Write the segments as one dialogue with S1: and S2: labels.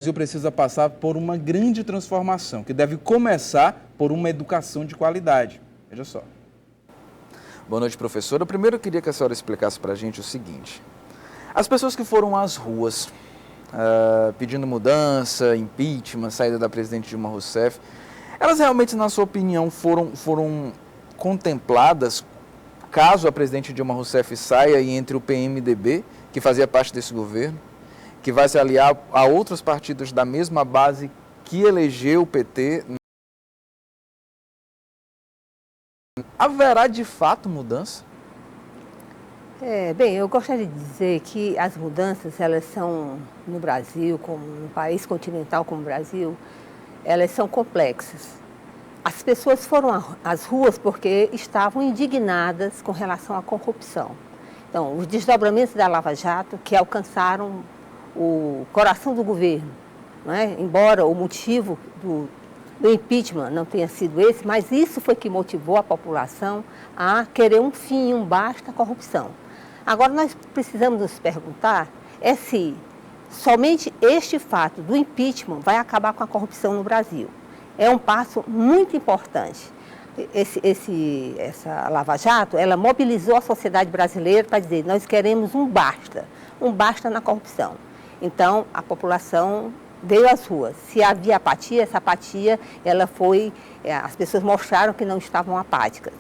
S1: Brasil precisa passar por uma grande transformação, que deve começar por uma educação de qualidade. Veja só.
S2: Boa noite, professora. Primeiro eu queria que a senhora explicasse para a gente o seguinte. As pessoas que foram às ruas pedindo mudança, impeachment, saída da presidente Dilma Rousseff, elas realmente, na sua opinião, foram contempladas caso a presidente Dilma Rousseff saia e entre o PMDB, que fazia parte desse governo, que vai se aliar a outros partidos da mesma base que elegeu o PT? Haverá de fato mudança?
S3: Bem, eu gostaria de dizer que as mudanças, elas são, no Brasil, como um país continental como o Brasil, elas são complexas. As pessoas foram às ruas porque estavam indignadas com relação à corrupção. Então, os desdobramentos da Lava Jato que alcançaram o coração do governo, não é? Embora o motivo do impeachment não tenha sido esse, mas isso foi que motivou a população a querer um fim, um basta à corrupção. Agora, nós precisamos nos perguntar se somente este fato do impeachment vai acabar com a corrupção no Brasil. É um passo muito importante. Essa Lava Jato, ela mobilizou a sociedade brasileira para dizer, nós queremos um basta na corrupção. Então, a população veio às ruas. Se havia apatia, essa apatia, as pessoas mostraram que não estavam apáticas.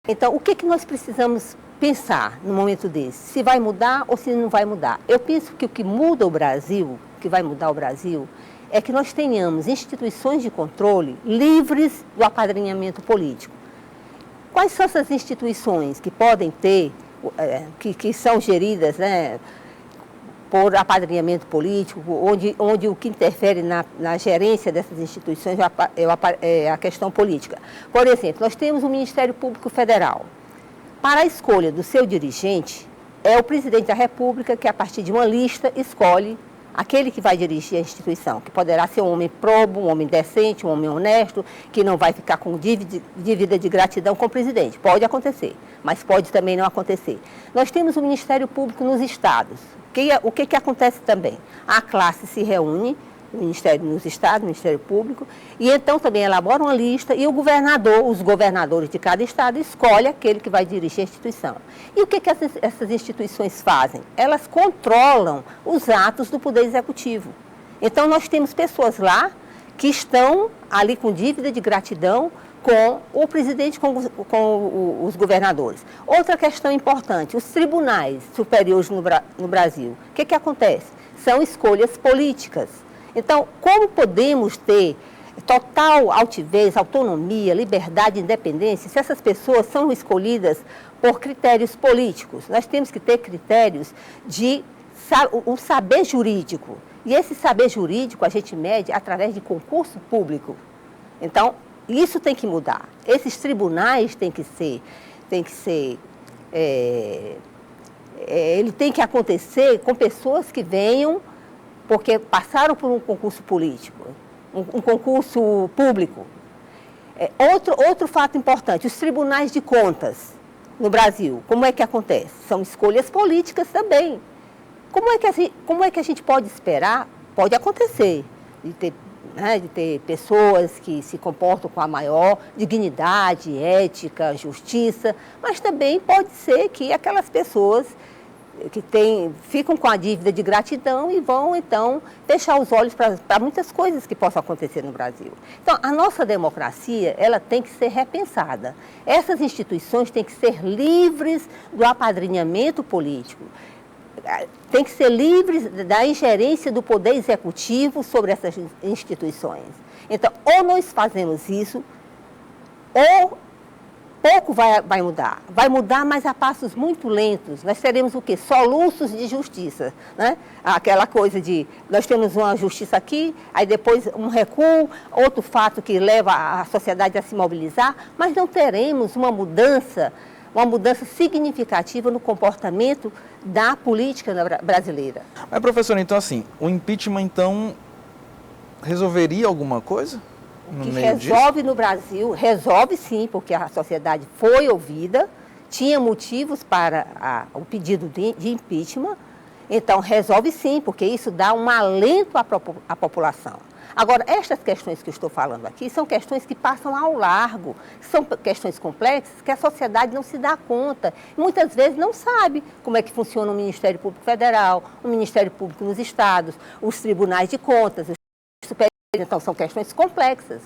S3: Então, o que nós precisamos pensar no momento desse? Se vai mudar ou se não vai mudar? Eu penso que o que muda o Brasil, o que vai mudar o Brasil, é que nós tenhamos instituições de controle livres do apadrinhamento político. Quais são essas instituições que podem ter, que são geridas, né, por apadrinhamento político, onde o que interfere na gerência dessas instituições é a questão política? Por exemplo, nós temos o Ministério Público Federal. Para a escolha do seu dirigente, é o presidente da República que, a partir de uma lista, escolhe aquele que vai dirigir a instituição, que poderá ser um homem probo, um homem decente, um homem honesto, que não vai ficar com dívida de gratidão com o presidente. Pode acontecer, mas pode também não acontecer. Nós temos o Ministério Público nos estados. O que acontece também? A classe se reúne, nos estados, o Ministério Público, e então também elabora uma lista e os governadores de cada estado escolhem aquele que vai dirigir a instituição. E o que essas instituições fazem? Elas controlam os atos do Poder Executivo. Então, nós temos pessoas lá que estão ali com dívida de gratidão com o presidente, com os governadores. Outra questão importante, os tribunais superiores no Brasil. O que acontece? São escolhas políticas. Então, como podemos ter total altivez, autonomia, liberdade e independência se essas pessoas são escolhidas por critérios políticos? Nós temos que ter critérios de um saber jurídico. E esse saber jurídico a gente mede através de concurso público. Então, isso tem que mudar. Esses tribunais têm que ele tem que acontecer com pessoas que venham porque passaram por um concurso político, um concurso público. Outro fato importante, os tribunais de contas no Brasil, como é que acontece? São escolhas políticas também. Como é que a gente pode esperar? Pode acontecer, de ter pessoas que se comportam com a maior dignidade, ética, justiça, mas também pode ser que aquelas pessoas que ficam com a dívida de gratidão e vão, então, fechar os olhos para muitas coisas que possam acontecer no Brasil. Então, a nossa democracia, ela tem que ser repensada. Essas instituições têm que ser livres do apadrinhamento político, tem que ser livres da ingerência do Poder Executivo sobre essas instituições. Então, ou nós fazemos isso, ou pouco vai mudar. Vai mudar, mas a passos muito lentos. Nós teremos o quê? Soluços de justiça, né? Aquela coisa de, nós temos uma justiça aqui, aí depois um recuo, outro fato que leva a sociedade a se mobilizar, mas não teremos uma mudança significativa no comportamento da política brasileira.
S2: Mas, professora, então assim, o impeachment, então, resolveria alguma coisa?
S3: O que resolve no Brasil, resolve sim, porque a sociedade foi ouvida, tinha motivos para o pedido de impeachment, Então, resolve sim, porque isso dá um alento à população. Agora, estas questões que eu estou falando aqui são questões que passam ao largo, são questões complexas que a sociedade não se dá conta. Muitas vezes não sabe como é que funciona o Ministério Público Federal, o Ministério Público nos estados, os tribunais de contas, os superiores. Então, são questões complexas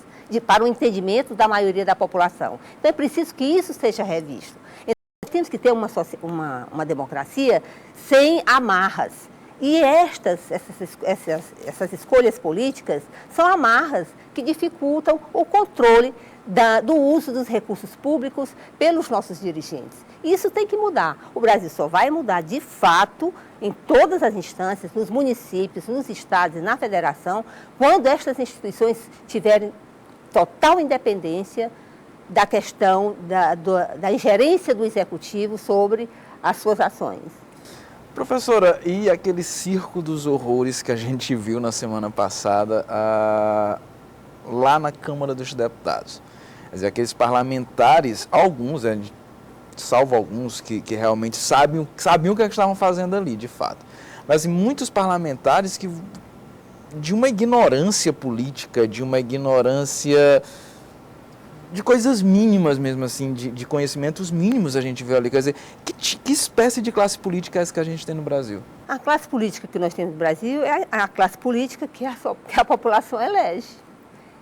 S3: para o entendimento da maioria da população. Então, é preciso que isso seja revisto. Então, temos que ter uma democracia sem amarras. E essas escolhas políticas são amarras que dificultam o controle do uso dos recursos públicos pelos nossos dirigentes. Isso tem que mudar. O Brasil só vai mudar de fato em todas as instâncias, nos municípios, nos estados e na federação, quando estas instituições tiverem total independência da questão da ingerência do executivo sobre as suas ações.
S2: Professora, e aquele circo dos horrores que a gente viu na semana passada lá na Câmara dos Deputados? Quer dizer, aqueles parlamentares, alguns, salvo alguns que realmente sabiam o que estavam fazendo ali, de fato. Mas muitos parlamentares que, de uma ignorância política, de uma ignorância de coisas mínimas mesmo assim, de conhecimentos mínimos a gente vê ali. Quer dizer, que espécie de classe política é essa que a gente tem no Brasil?
S3: A classe política que nós temos no Brasil é a classe política que a população elege.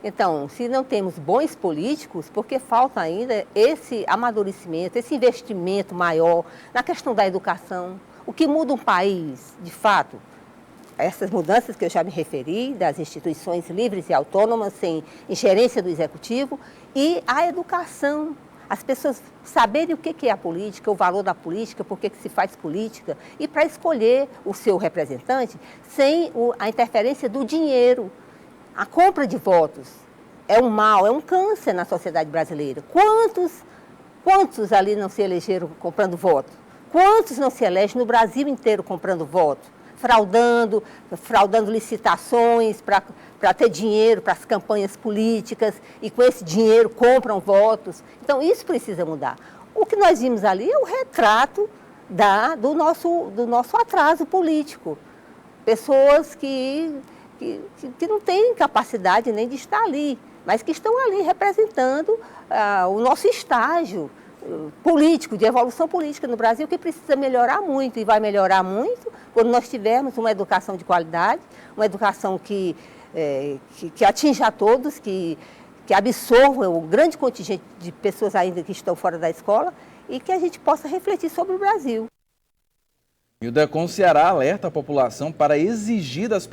S3: Então, se não temos bons políticos, porque falta ainda esse amadurecimento, esse investimento maior na questão da educação. O que muda um país, de fato, essas mudanças que eu já me referi, das instituições livres e autônomas, sem ingerência do executivo, e a educação. As pessoas saberem o que é a política, o valor da política, por que se faz política, e para escolher o seu representante sem a interferência do dinheiro. A compra de votos é um mal, é um câncer na sociedade brasileira. Quantos ali não se elegeram comprando voto? Quantos não se elegem no Brasil inteiro comprando voto? Fraudando licitações para ter dinheiro para as campanhas políticas e com esse dinheiro compram votos. Então, isso precisa mudar. O que nós vimos ali é o retrato do nosso atraso político. Pessoas que não têm capacidade nem de estar ali, mas que estão ali representando o nosso estágio político, de evolução política no Brasil, que precisa melhorar muito e vai melhorar muito quando nós tivermos uma educação de qualidade, uma educação que atinja a todos, que absorva o grande contingente de pessoas ainda que estão fora da escola e que a gente possa refletir sobre o Brasil.
S1: E o DECOM Ceará alerta a população para exigir das